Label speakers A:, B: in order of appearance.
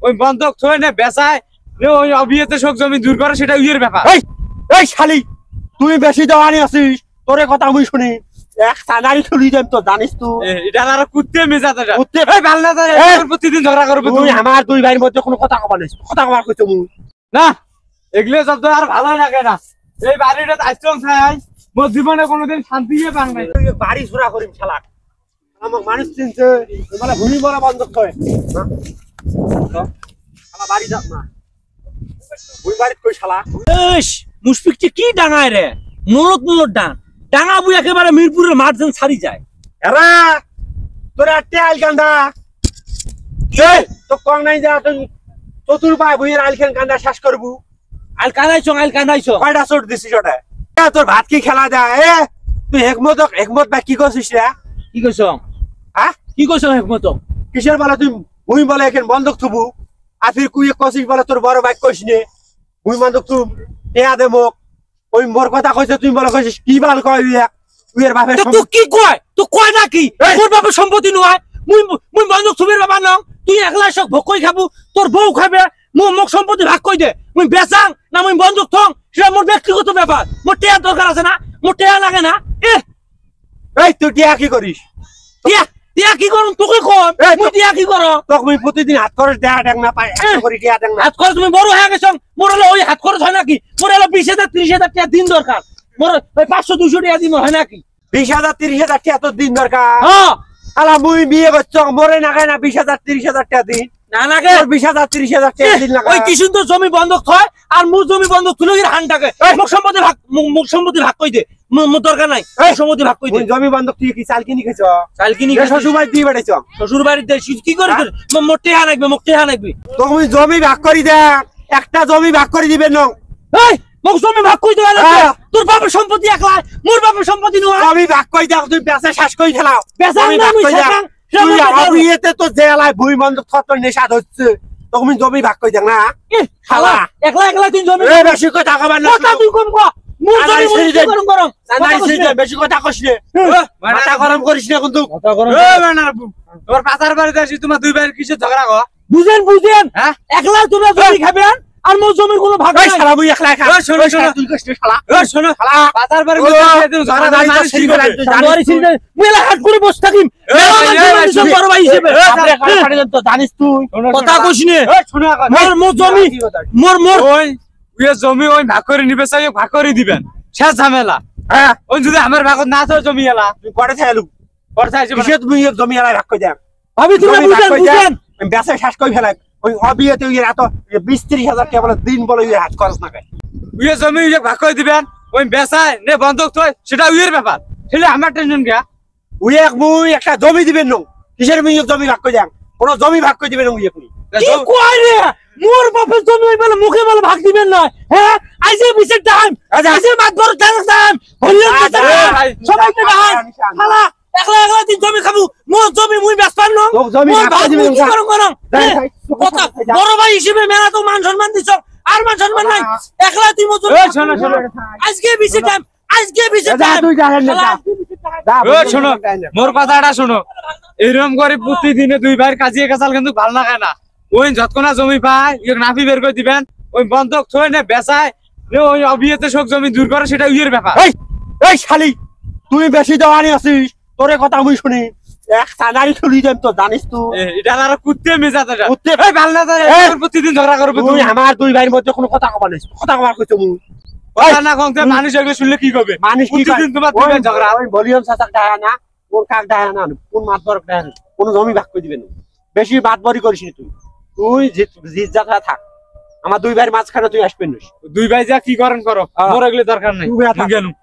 A: ওই বন্ধক থয়ে না বেচায় ওই অবিয়েতে শোক জমি দূর করে সেটা ইয়ের ব্যাপার।
B: এই শালি তুই বেশি দেওয়ানি আছিস, তোরে কথা আমি শুনি এক সানারি খুলি দেব তো জানিস তুই।
A: এটা আর কুত্তে মেজাতে যা
B: কুত্তে
A: এই ভাল না যায় প্রতিদিন ঝগড়া করবে
B: তুই আমার দুই ভাইয়ের মধ্যে কোনো কথা কবার নেই, কথা কবার কইছো মুই
A: না। এগুলো শব্দ আর ভালো লাগে না। এই বাড়িটা আইছং ছাই মোর জীবনে কোনোদিন শান্তিই পাং নাই।
B: তুই বাড়ি ছুরা করিম শালা আমার মানুষ চিনছে মানে ভূমি বলা বন্ধ করে শালা বাড়ি যাস না ওই বাড়ি কই শালা।
C: এস মুশফিকটি কি ডাঙায় রে মূলত ডাঙা বুই একেবারে মিরপুরের মাঝখান ছাড়ি যায়।
B: এরা তোরা টেল গান্ডা এই তো কং নাই যা তুই চতুর পায় বুইয়ের আইলখান গান্ডা শেষ করবু।
C: আল কানাইছো
B: কয়টা চোট দিছিস ওটা? তোর ভাত কি খেলা যায় এ তুই একমত বা কি করছিস রে?
C: কি কইছ?
B: হ্যাঁ
C: কি কইছ একমত?
B: কিসের বলে তুই ভূমি বলে এখন বন্ধক থুবু আর ফির কুইয়ে কছিস বলে তোর বড় ভাই কইস নে ভূমি বন্ধক তুই টেয়া দে মোক ওই মোর কথা কইছে তুই বলে কইছিস কি বাল কয় উইয়ের বাপের
C: তো কি কয়? তো কয় না কি তোর বাপের সম্পত্তি নয় মুই বন্ধক ছবির বাবা নং তুই একলা সব ভোগ কই খাবো তোর বউ খাবে মোক সম্পত্তি ভাগ কই দে মুই বেচাং না মুই বন্ধক থং সেটা মোর ব্যক্তিগত ব্যাপার। মোর টেয়া দরকার আছে না? মোর টেয়া লাগে না?
B: এই তুই টিয়া কি করিস?
C: টিয়া কি করুন তোকে কম মুই টিয়া কি করো?
B: তোকে মুই প্রতিদিন হাত খরচ দেয়া দেখ না পাই এত করে টিয়া দেখ না।
C: হাত খরচ তুমি বড় হয়ে গেছ মোর হলো ওই হাত খরচ হয় নাকি? মোর হলো 20,000 30,000 টাকা দিন দরকার মোর ওই 500 200 টাকা দিন হয় নাকি?
B: 20,000 30,000 টাকা তোর দিন দরকার?
C: হ্যাঁ
B: আলা মুই বিয়ে করছ মোরে না খায় না 20,000 30,000 টাকা দিন
C: না লাগে
B: 20,000 30,000 টাকা দিন লাগা।
C: ওই কি সুন্দর জমি বন্ধক হয় আর মুই জমি বন্ধক তুলে গিয়ে হান টাকা মুখ সম্পত্তি ভাগ কই দে মোর দরকার নাই সম্পত্তি ভাগ কই দে।
B: মুই জমি বন্ধক তুই কি চাল কিনি খাইছ?
C: চাল কিনি
B: শ্বশুর বাড়ি দিয়ে বেড়াইছ?
C: শ্বশুর বাড়িতে কি করে মোর টেহা লাগবে
B: তোকে মুই জমি ভাগ করি দে একটা জমি ভাগ করে দিবেন না।
C: এই মোক জমি ভাগ কই দে তোর বাপের সম্পত্তি একলা মোর বাপের সম্পত্তি নয়।
B: জমি ভাগ কই দাও তুই বেচা শেষ কই ফেলাও
C: বেচা না মুই শেখাং
B: তুই অবিয়েতে তো জেলায় ভূমি বন্ধক থতর নেশাদ হচ্ছে তোকে মুই জমি ভাগ কই দেখ না
C: শালা একলা তুই জমি
B: এই বেশি কথা কবার না
C: কথা তুই কম কর মোর জমি মুই কি গরম
B: বেশি কথা কইস নে মাথা গরম করিস না কিন্তু
A: কথা করো এ বানার তোর পাতার বাড়িতে আসি তোমার দুই ভাইয়ের কিসে ঝগড়া গো?
C: বুঝেন
A: হ্যাঁ
C: একলা তোমরা জমি খাবেন আর মোর জমির কোনো ভাগ নাই।
B: শালা মুই একলা খা
A: শোনো
B: তুই কষ্ট শালা
A: শোনো
B: শালা
A: পাতার বাড়িতে ঝগড়া
B: জানি
A: মানুষ
B: তো
A: কি
B: শিখবে
A: করে?
C: জানুয়ারি সিজনে মেলা হাট করে বসে থাকিম বড় ভাই হিসেবে
B: তো জানিস তুই
C: কথা কইস নে
B: শোনো
C: মোর জমি মোর
A: ওই জমি ওই ভাগ করে নিবে চাই ভাগ করে দিবেন শেষ ঝামেলা।
B: হ্যাঁ
A: ওই যদি আমার ভাগত না থাকে জমি এলা
B: তুই করে থাকলু
A: করে থাকছে
B: কিসে তুমি জমি এলাই ভাগ কই দেন
C: ভাবি তুমি বুঝেন
B: বেচা শেষ কই ফেলাই ওই অবিয়েতে ওই এত 20-30,000 টাকা বলে দিন বলে ওই হাত খরচ না খায়
A: উইয়ে জমি উইয়ে ভাগ করে দিবেন ওই বেচায় নে বন্ধক থয় সেটা উইয়ের ব্যাপার সেটা আমার টেনশন কে?
B: উই এক মুই একটা জমি দিবেন না কিসের মুই জমি ভাগ কই দেন কোন জমি ভাগ কই দিবেন উই এখনি
C: কি কয় রে মোর বাপের জমি ওই বলে মুখে বলে ভাগ দিবেন না হ্যাঁ আইছে বিশেষ টাইম আইছে মাতবর টাইম হলিয়ন সবাইকে ডাক শালা একলা তুই জমি খাবো মোর জমি মুই বেচপার না মোর ভাগ দিবেন করম কথা বড় ভাই হিসেবে মেলা তো মান সম্মান দিছ আর মান সম্মান নাই একলা তুই মোর জমি
A: শোনো
C: আজকে বিশেষ টাইম
B: তুই জানেন না
A: শোনো মোর কথাটা শোনো এরকম করে প্রতিদিনে দুই ভাইয়ের কাজিয়ে কাছাল কিন্তু ভালো লাগে না। ওই যতক্ষণ জমি পায় নাফি বের করে দিবেন ওই বন্ধক থয়ে না বেচায় ওই অবিয়েতে শোক জমি দূর করে সেটা ইয়ের ব্যাপার।
B: এই শালি তুই বেশি দেওয়ানি আছিস তোরে কথা আমি শুনি এক সানারি খুলি দেব তো জানিস তুই
A: এটা আর কুত্তে মেজাতে যা
B: কুত্তে
A: এই ভালো না যায় প্রতিদিন ঝগড়া করবে
B: তুই আমার দুই ভাইয়ের মধ্যে কোনো কথা কবার নেই কথা কবার কইছো মুই
A: কথা না কমতে মানুষ এগুলো শুনলে কি করবে?
B: মানুষ কি
A: প্রতিদিন তোমার দুই ভাই ঝগড়া
B: ওই ভলিউম সাসাক ডায়া না কোন কাক ডায়া না কোন মাতবর ডায়া না কোন জমি ভাগ কই দিবেন বেশি বাদবরি করিস নি তুই জিত যাত্রা থাক আমার দুই ভাইয়ের মাঝখানে তুই আসবেন না
A: দুই ভাই যা কি করেন করো মোর এগুলো দরকার নাই
B: তুমি
A: গেলুম